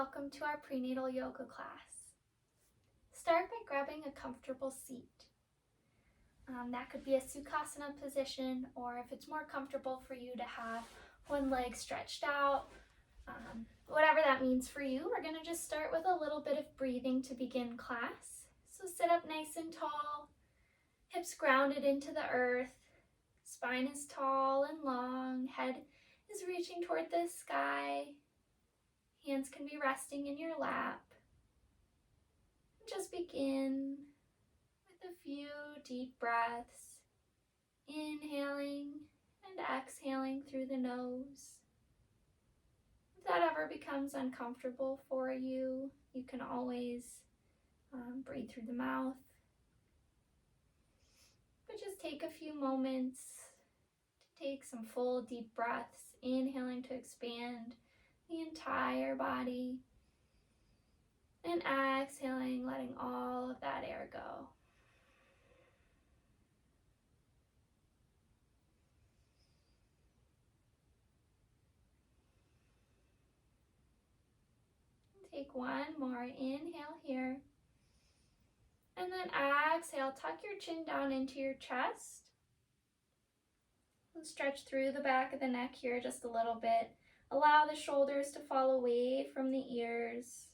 welcome to our prenatal yoga class. Start by grabbing a comfortable seat. That could be a Sukhasana position, or if it's more comfortable for you to have one leg stretched out, whatever that means for you. We're going to just start with a little bit of breathing to begin class. So sit up nice and tall, hips grounded into the earth, spine is tall and long, head is reaching toward the sky. Hands can be resting in your lap. Just begin with a few deep breaths, inhaling and exhaling through the nose. If that ever becomes uncomfortable for you, you can always breathe through the mouth. But just take a few moments to take some full deep breaths, inhaling to expand the entire body, and exhaling, letting all of that air go. Take one more inhale here. And then exhale, tuck your chin down into your chest. And stretch through the back of the neck here just a little bit. Allow the shoulders to fall away from the ears.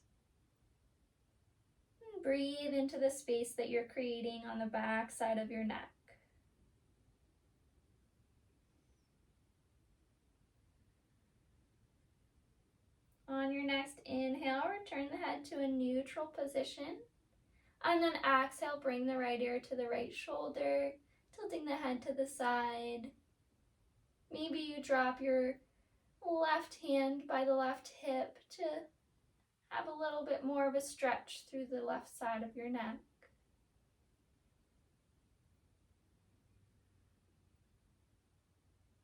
And breathe into the space that you're creating on the back side of your neck. On your next inhale, return the head to a neutral position. And then exhale, bring the right ear to the right shoulder, tilting the head to the side. Maybe you drop your left hand by the left hip to have a little bit more of a stretch through the left side of your neck.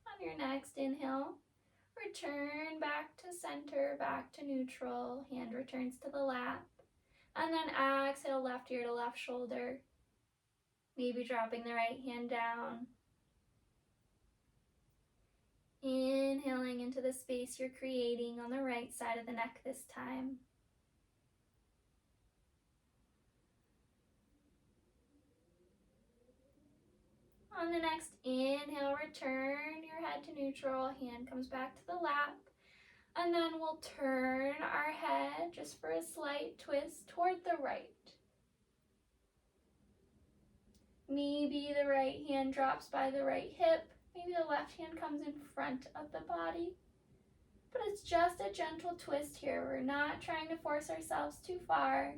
On your next inhale, return back to center, back to neutral. Hand returns to the lap. And then exhale, left ear to left shoulder. Maybe dropping the right hand down. Inhaling into the space you're creating on the right side of the neck this time. On the next inhale, return your head to neutral. Hand comes back to the lap. And then we'll turn our head just for a slight twist toward the right. Maybe the right hand drops by the right hip. Maybe the left hand comes in front of the body. But it's just a gentle twist here. We're not trying to force ourselves too far.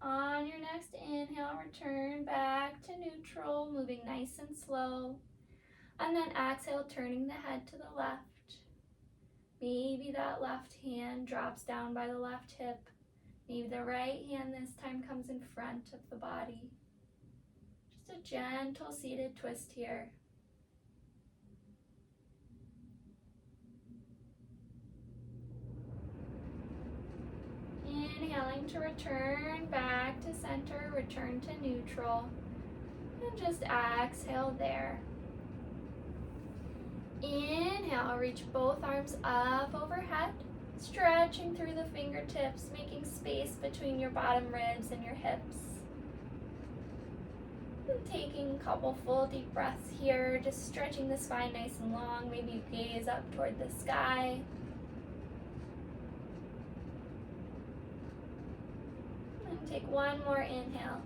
On your next inhale, return back to neutral, moving nice and slow. And then exhale, turning the head to the left. Maybe that left hand drops down by the left hip. Maybe the right hand this time comes in front of the body. Just a gentle seated twist here. Inhaling to return back to center, return to neutral. And just exhale there. Inhale, reach both arms up overhead, stretching through the fingertips, making space between your bottom ribs and your hips. And taking a couple full deep breaths here, just stretching the spine nice and long. Maybe you gaze up toward the sky. And take one more inhale.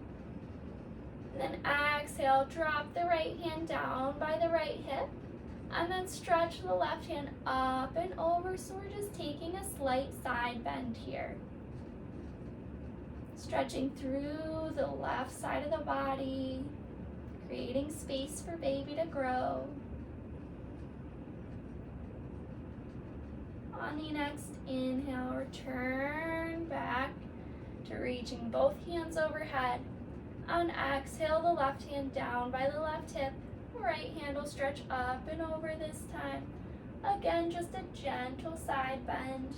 And then exhale, drop the right hand down by the right hip. And then stretch the left hand up and over, so we're just taking a slight side bend here. Stretching through the left side of the body, creating space for baby to grow. On the next inhale, return back to reaching both hands overhead. On exhale, the left hand down by the left hip. Right hand will stretch up and over this time. Again, just a gentle side bend.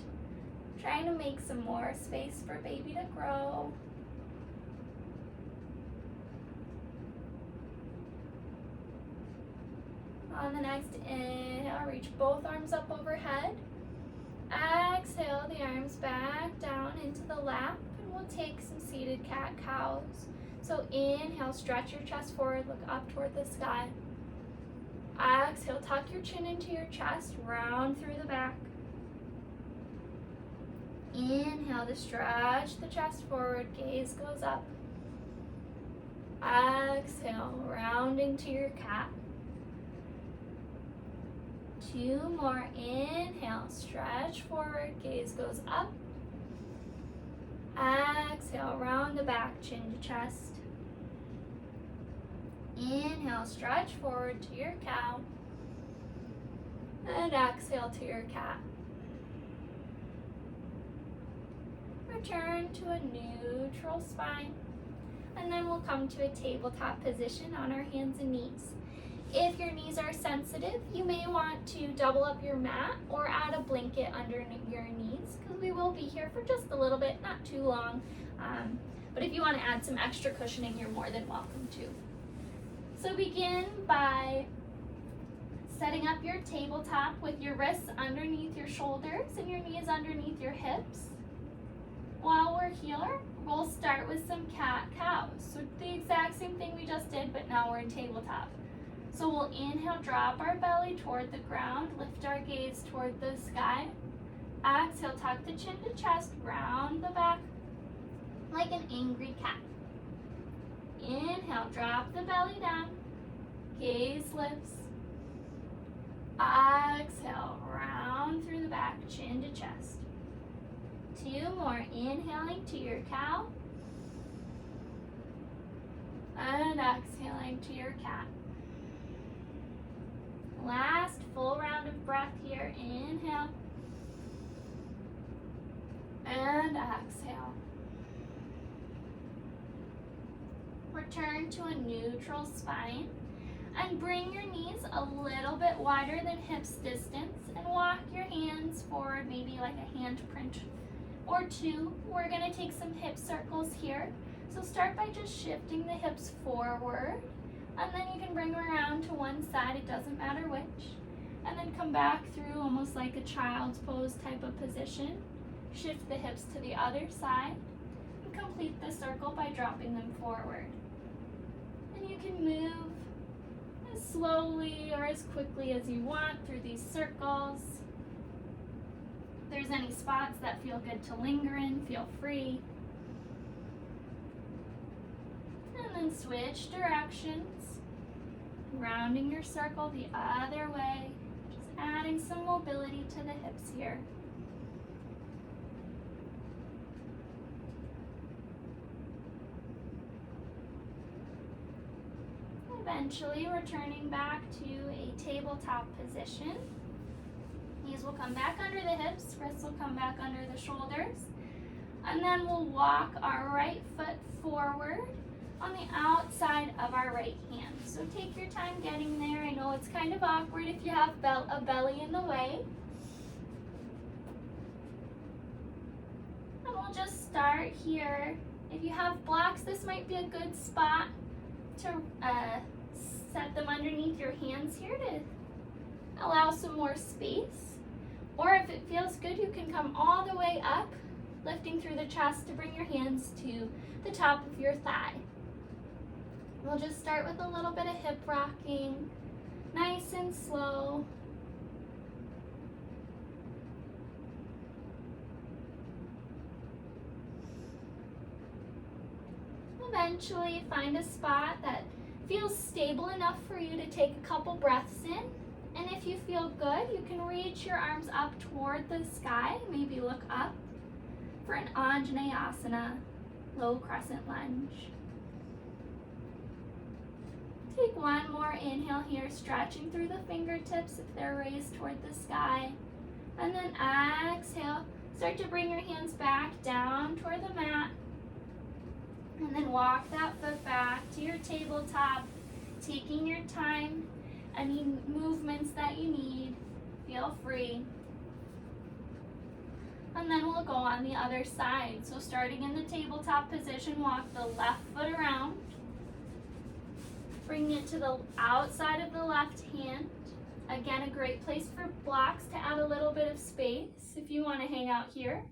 Trying to make some more space for baby to grow. On the next inhale, reach both arms up overhead. Exhale the arms back down into the lap, and we'll take some seated cat-cows. So inhale, stretch your chest forward, look up toward the sky. Exhale, tuck your chin into your chest, round through the back. Inhale to stretch the chest forward, gaze goes up. Exhale, rounding to your cat. 2 more. Inhale, stretch forward, gaze goes up. Exhale, round the back, chin to chest. Inhale, stretch forward to your cow. And exhale to your cat. Return to a neutral spine. And then we'll come to a tabletop position on our hands and knees. If your knees are sensitive, you may want to double up your mat or add a blanket under your knees, because we will be here for just a little bit, not too long. But if you want to add some extra cushioning, you're more than welcome to. So begin by setting up your tabletop with your wrists underneath your shoulders and your knees underneath your hips. While we're here, we'll start with some cat-cows. So the exact same thing we just did, but now we're in tabletop. So we'll inhale, drop our belly toward the ground, lift our gaze toward the sky. Exhale, tuck the chin to chest, round the back like an angry cat. Inhale, drop the belly down, gaze lifts. Exhale, round through the back, chin to chest. 2 more, inhaling to your cow. And exhaling to your cat. Last full round of breath here. Inhale. And exhale. Return to a neutral spine. And bring your knees a little bit wider than hips distance. And walk your hands forward, maybe like a hand print or 2. We're going to take some hip circles here. So start by just shifting the hips forward. And then you can bring them around to one side, it doesn't matter which. And then come back through almost like a child's pose type of position. Shift the hips to the other side. And complete the circle by dropping them forward. And you can move as slowly or as quickly as you want through these circles. If there's any spots that feel good to linger in, feel free. And then switch directions. Rounding your circle the other way, just adding some mobility to the hips here. Eventually returning back to a tabletop position. Knees will come back under the hips, wrists will come back under the shoulders. And then we'll walk our right foot forward on the outside of our right hand. So take your time getting there. I know it's kind of awkward if you have a belly in the way. And we'll just start here. If you have blocks, this might be a good spot to set them underneath your hands here to allow some more space. Or if it feels good, you can come all the way up, lifting through the chest to bring your hands to the top of your thigh. We'll just start with a little bit of hip rocking, nice and slow. Eventually find a spot that feels stable enough for you to take a couple breaths in. And if you feel good, you can reach your arms up toward the sky, maybe look up for an Anjaneyasana, low crescent lunge. Take one more inhale here, stretching through the fingertips if they're raised toward the sky. And then exhale, start to bring your hands back down toward the mat. And then walk that foot back to your tabletop, taking your time. Any movements that you need, feel free. And then we'll go on the other side. So starting in the tabletop position, walk the left foot around. Bring it to the outside of the left hand. Again, a great place for blocks to add a little bit of space if you want to hang out here.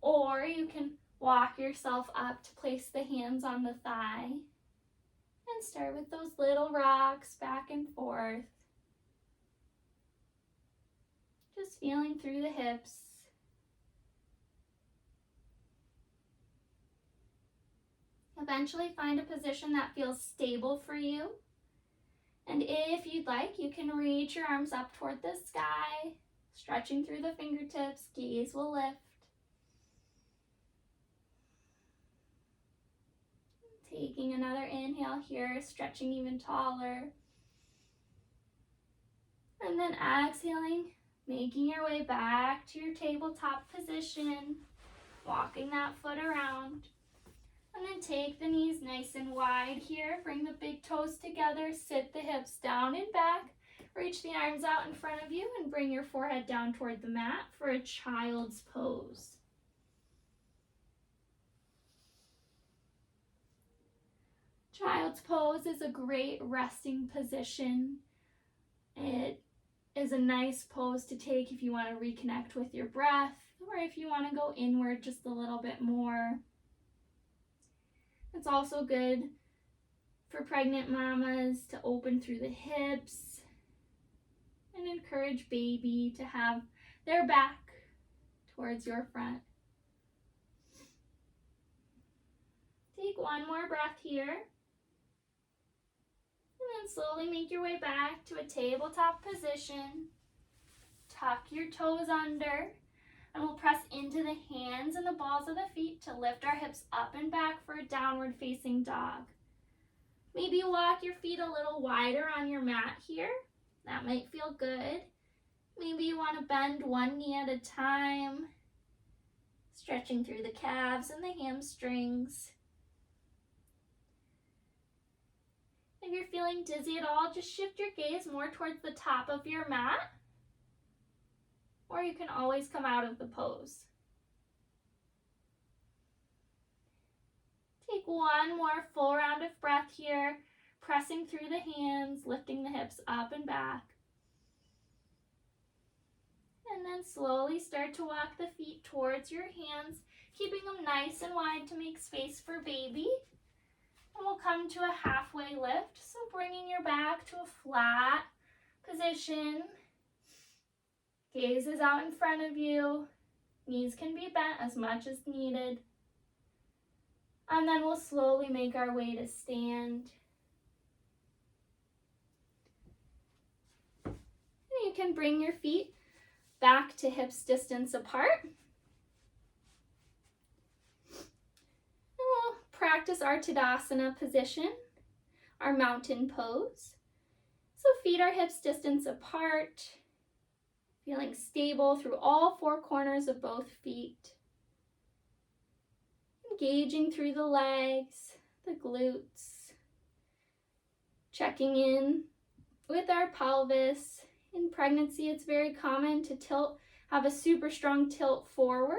Or you can walk yourself up to place the hands on the thigh and start with those little rocks back and forth. Just feeling through the hips. Eventually find a position that feels stable for you. And if you'd like, you can reach your arms up toward the sky, stretching through the fingertips, gaze will lift. Taking another inhale here, stretching even taller. And then exhaling, making your way back to your tabletop position, walking that foot around. And then take the knees nice and wide here. Bring the big toes together. Sit the hips down and back. Reach the arms out in front of you and bring your forehead down toward the mat for a child's pose. Child's pose is a great resting position. It is a nice pose to take if you want to reconnect with your breath or if you want to go inward just a little bit more. It's also good for pregnant mamas to open through the hips and encourage baby to have their back towards your front. Take one more breath here. And then slowly make your way back to a tabletop position. Tuck your toes under. And we'll press into the hands and the balls of the feet to lift our hips up and back for a downward facing dog. Maybe walk your feet a little wider on your mat here. That might feel good. Maybe you want to bend one knee at a time, stretching through the calves and the hamstrings. If you're feeling dizzy at all, just shift your gaze more towards the top of your mat. Or you can always come out of the pose. Take one more full round of breath here, pressing through the hands, lifting the hips up and back. And then slowly start to walk the feet towards your hands, keeping them nice and wide to make space for baby. And we'll come to a halfway lift, so bringing your back to a flat position. Gaze is out in front of you. Knees can be bent as much as needed. And then we'll slowly make our way to stand. And you can bring your feet back to hips distance apart. And we'll practice our Tadasana position, our mountain pose. So feet are hips distance apart. Feeling stable through all four corners of both feet. Engaging through the legs, the glutes. Checking in with our pelvis. In pregnancy, it's very common to have a super strong tilt forward.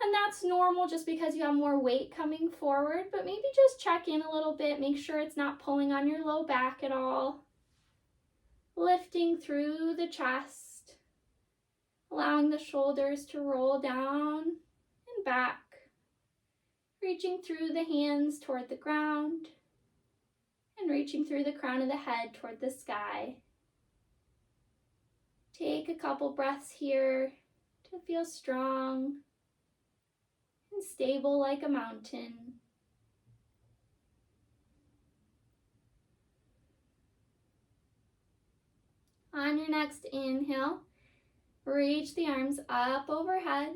And that's normal just because you have more weight coming forward. But maybe just check in a little bit. Make sure it's not pulling on your low back at all. Lifting through the chest. Allowing the shoulders to roll down and back. Reaching through the hands toward the ground. And reaching through the crown of the head toward the sky. Take a couple breaths here to feel strong and stable like a mountain. On your next inhale, reach the arms up overhead.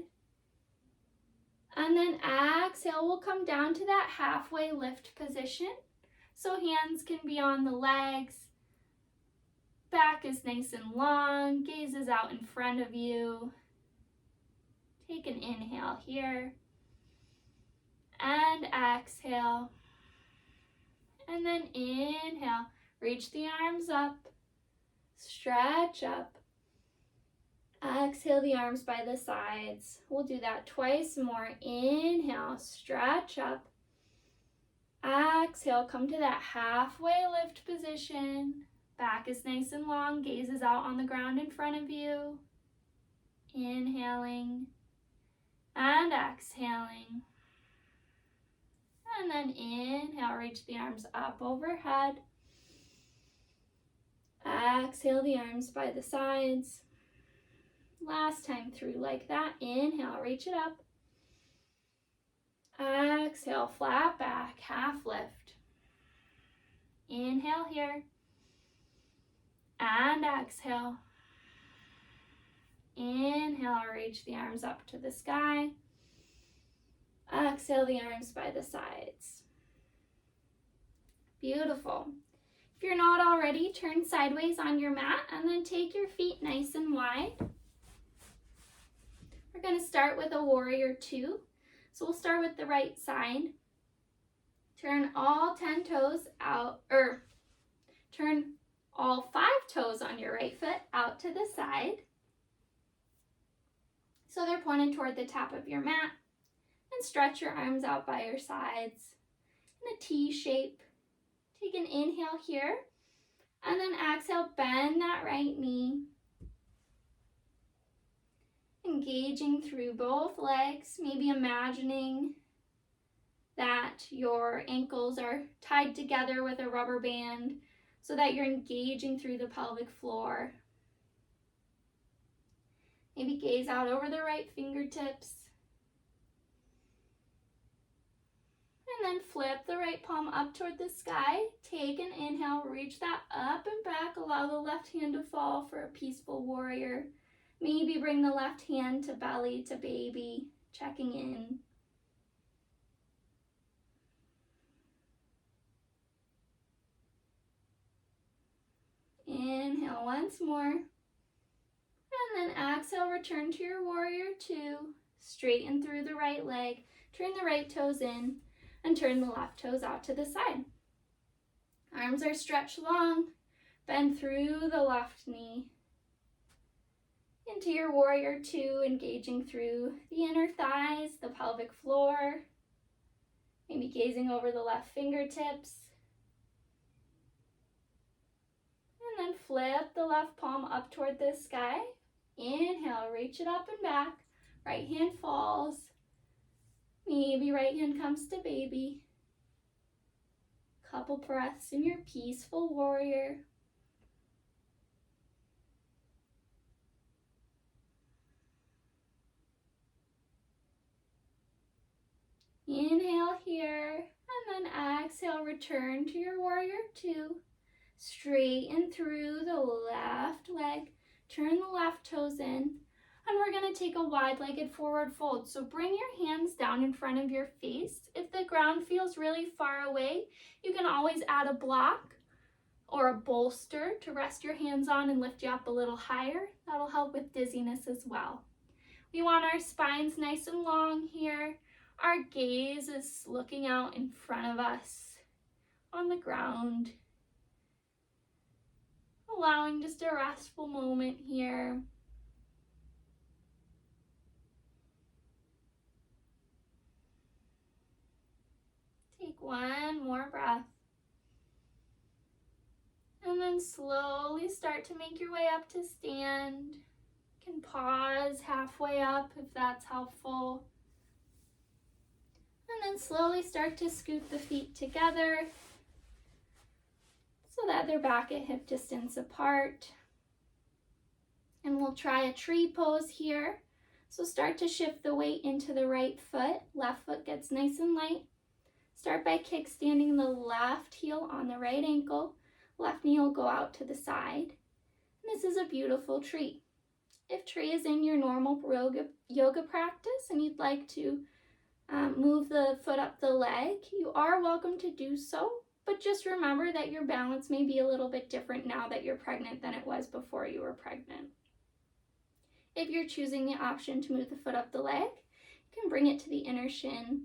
And then exhale, we'll come down to that halfway lift position. So hands can be on the legs. Back is nice and long. Gaze is out in front of you. Take an inhale here. And exhale. And then inhale. Reach the arms up. Stretch up. Exhale the arms by the sides. We'll do that twice more. Inhale, stretch up. Exhale, come to that halfway lift position. Back is nice and long, gaze is out on the ground in front of you. Inhaling and exhaling. And then inhale, reach the arms up overhead. Exhale the arms by the sides. Last time through like that. Inhale, reach it up. Exhale, flat back, half lift. Inhale here. And exhale. Inhale, reach the arms up to the sky. Exhale the arms by the sides. Beautiful. If you're not already, turn sideways on your mat and then take your feet nice and wide. We're going to start with a warrior 2. So we'll start with the right side. Turn all 10 toes out, turn all 5 toes on your right foot out to the side. So they're pointed toward the top of your mat. And stretch your arms out by your sides in a T shape. Take an inhale here. And then exhale, bend that right knee. Engaging through both legs, maybe imagining that your ankles are tied together with a rubber band so that you're engaging through the pelvic floor. Maybe gaze out over the right fingertips. And then flip the right palm up toward the sky. Take an inhale, reach that up and back. Allow the left hand to fall for a peaceful warrior. Maybe bring the left hand to belly to baby, checking in. Inhale once more. And then exhale, return to your warrior 2. Straighten through the right leg. Turn the right toes in and turn the left toes out to the side. Arms are stretched long. Bend through the left knee. Into your warrior 2, engaging through the inner thighs, the pelvic floor. Maybe gazing over the left fingertips. And then flip the left palm up toward the sky. Inhale, reach it up and back. Right hand falls. Maybe right hand comes to baby. Couple breaths in your peaceful warrior. Inhale here, and then exhale, return to your warrior 2. Straighten through the left leg, turn the left toes in, and we're going to take a wide-legged forward fold. So bring your hands down in front of your face. If the ground feels really far away, you can always add a block or a bolster to rest your hands on and lift you up a little higher. That'll help with dizziness as well. We want our spines nice and long here. Our gaze is looking out in front of us on the ground. Allowing just a restful moment here. Take one more breath. And then slowly start to make your way up to stand. You can pause halfway up if that's helpful. And then slowly start to scoot the feet together so that they're back at hip distance apart. And we'll try a tree pose here. So start to shift the weight into the right foot. Left foot gets nice and light. Start by kickstanding the left heel on the right ankle. Left knee will go out to the side. And this is a beautiful tree. If tree is in your normal yoga practice and you'd like to move the foot up the leg, you are welcome to do so, but just remember that your balance may be a little bit different now that you're pregnant than it was before you were pregnant. If you're choosing the option to move the foot up the leg, you can bring it to the inner shin.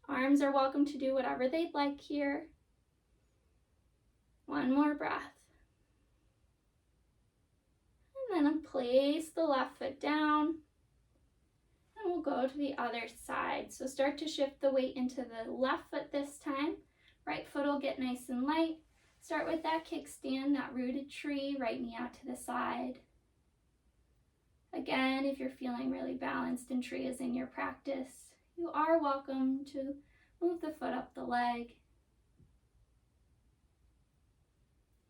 Arms are welcome to do whatever they'd like here. One more breath. And then place the left foot down. And we'll go to the other side. So start to shift the weight into the left foot this time. Right foot will get nice and light. Start with that kickstand, that rooted tree, right knee out to the side. Again, if you're feeling really balanced and tree is in your practice, you are welcome to move the foot up the leg.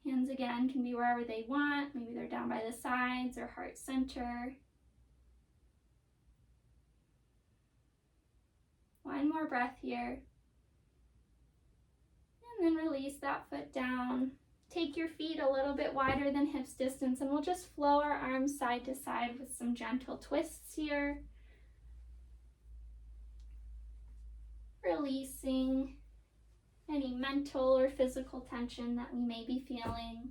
Hands again can be wherever they want. Maybe they're down by the sides or heart center. One more breath here. And then release that foot down. Take your feet a little bit wider than hips distance, and we'll just flow our arms side to side with some gentle twists here. Releasing any mental or physical tension that we may be feeling.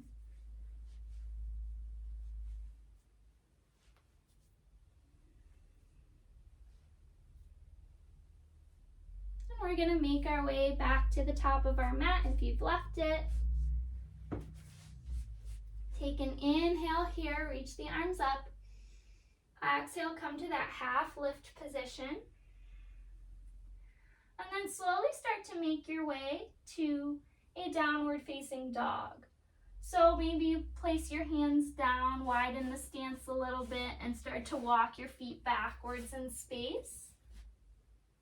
And we're going to make our way back to the top of our mat if you've left it. Take an inhale here, reach the arms up. Exhale, come to that half lift position. And then slowly start to make your way to a downward facing dog. So maybe you place your hands down, widen the stance a little bit, and start to walk your feet backwards in space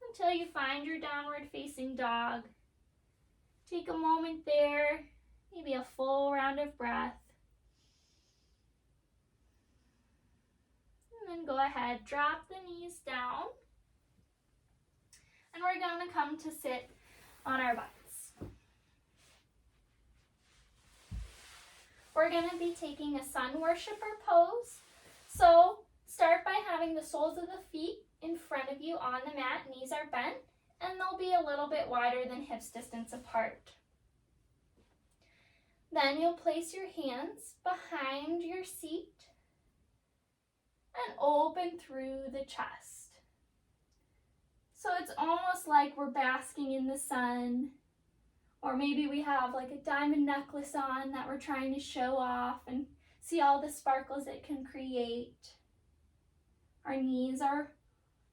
until you find your downward facing dog. Take a moment there, maybe a full round of breath. And then go ahead, drop the knees down. And we're going to come to sit on our butts. We're going to be taking a sun worshiper pose. So start by having the soles of the feet in front of you on the mat, knees are bent, and they'll be a little bit wider than hips distance apart. Then you'll place your hands behind your seat and open through the chest. So it's almost like we're basking in the sun, or maybe we have like a diamond necklace on that we're trying to show off and see all the sparkles it can create. Our knees are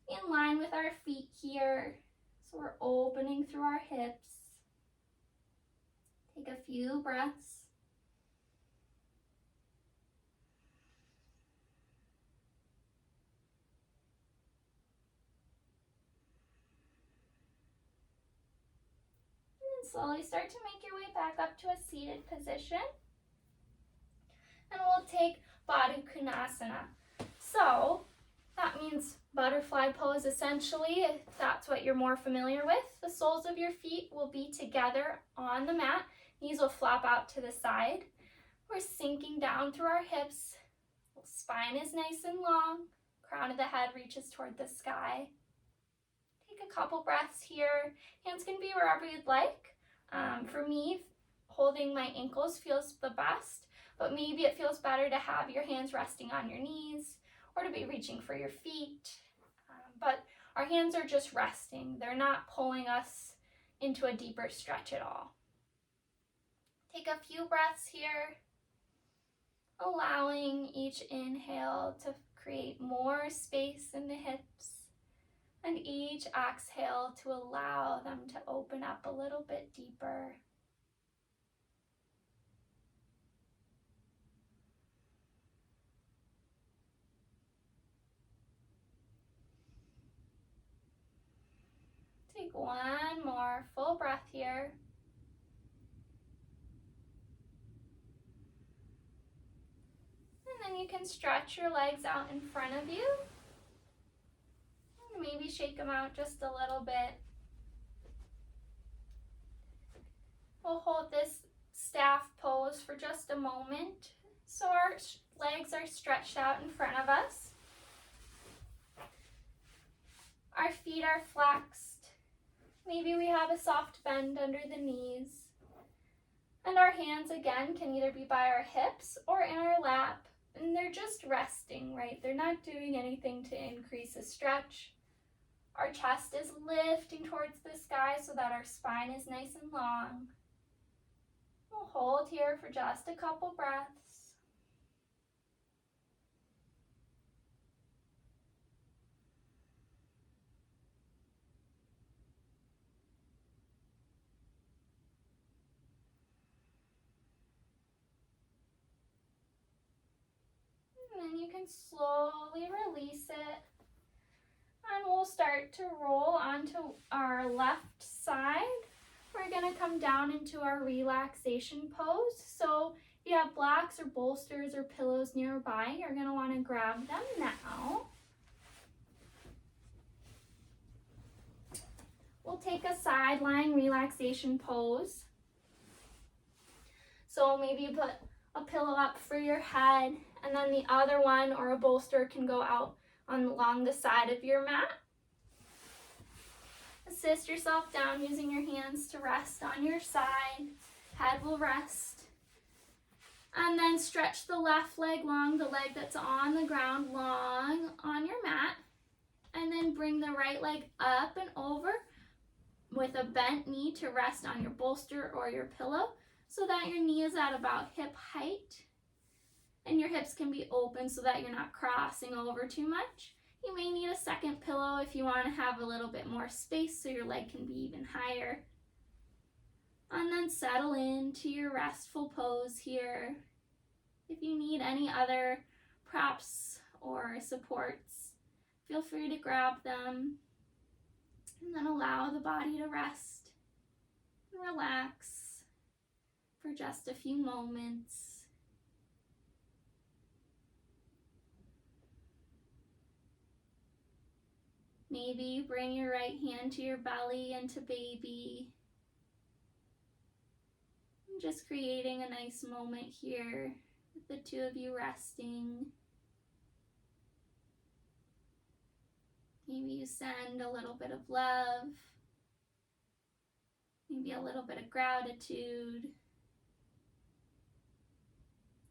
in line with our feet here, so we're opening through our hips. Take a few breaths. Slowly start to make your way back up to a seated position. And we'll take Baddha Konasana. So that means butterfly pose essentially, if that's what you're more familiar with. The soles of your feet will be together on the mat. Knees will flop out to the side. We're sinking down through our hips. Spine is nice and long. Crown of the head reaches toward the sky. Take a couple breaths here. Hands can be wherever you'd like. For me, holding my ankles feels the best, but maybe it feels better to have your hands resting on your knees or to be reaching for your feet. But our hands are just resting. They're not pulling us into a deeper stretch at all. Take a few breaths here, allowing each inhale to create more space in the hips, and each exhale to allow them to open up a little bit deeper. Take one more full breath here. And then you can stretch your legs out in front of you. And maybe shake them out just a little bit. We'll hold this staff pose for just a moment. So our legs are stretched out in front of us. Our feet are flexed. Maybe we have a soft bend under the knees. And our hands again can either be by our hips or in our lap. And they're just resting, right? They're not doing anything to increase a stretch. Our chest is lifting towards the sky so that our spine is nice and long. We'll hold here for just a couple breaths. And you can slowly release it. And we'll start to roll onto our left side. We're gonna come down into our relaxation pose. So if you have blocks or bolsters or pillows nearby, you're gonna wanna grab them now. We'll take a side lying relaxation pose. So maybe you put a pillow up for your head, and then the other one or a bolster can go out along the side of your mat. Assist yourself down using your hands to rest on your side. Head will rest. And then stretch the left leg long, the leg that's on the ground long on your mat. And then bring the right leg up and over with a bent knee to rest on your bolster or your pillow so that your knee is at about hip height. And your hips can be open so that you're not crossing over too much. You may need a second pillow if you want to have a little bit more space so your leg can be even higher. And then settle into your restful pose here. If you need any other props or supports, feel free to grab them. And then allow the body to rest and relax for just a few moments. Maybe bring your right hand to your belly into baby. And just creating a nice moment here with the two of you resting. Maybe you send a little bit of love. Maybe a little bit of gratitude.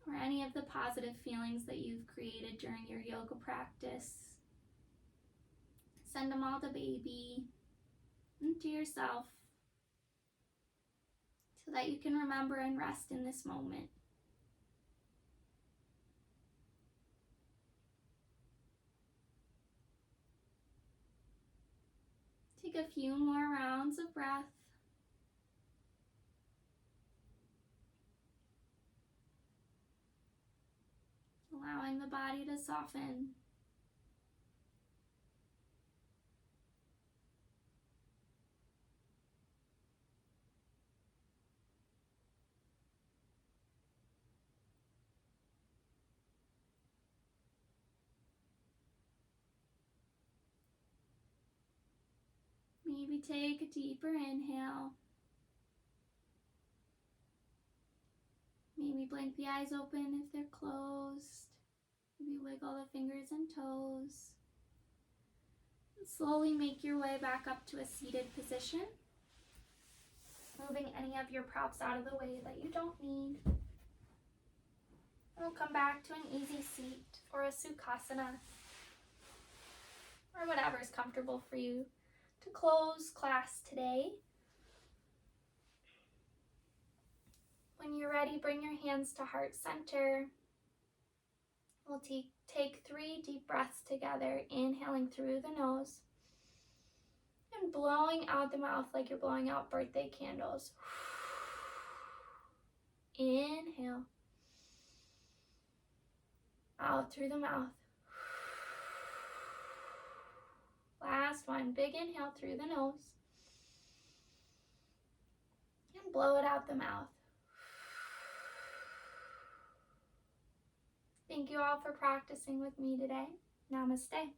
Or any of the positive feelings that you've created during your yoga practice. Send them all to baby and to yourself so that you can remember and rest in this moment. Take a few more rounds of breath. Allowing the body to soften. Maybe take a deeper inhale. Maybe blink the eyes open if they're closed. Maybe wiggle the fingers and toes. And slowly make your way back up to a seated position. Moving any of your props out of the way that you don't need. We'll come back to an easy seat or a sukhasana or whatever is comfortable for you to close class today. When you're ready, bring your hands to heart center. We'll take 3 deep breaths together, inhaling through the nose and blowing out the mouth like you're blowing out birthday candles. Inhale. Out through the mouth. Last one, big inhale through the nose. And blow it out the mouth. Thank you all for practicing with me today. Namaste.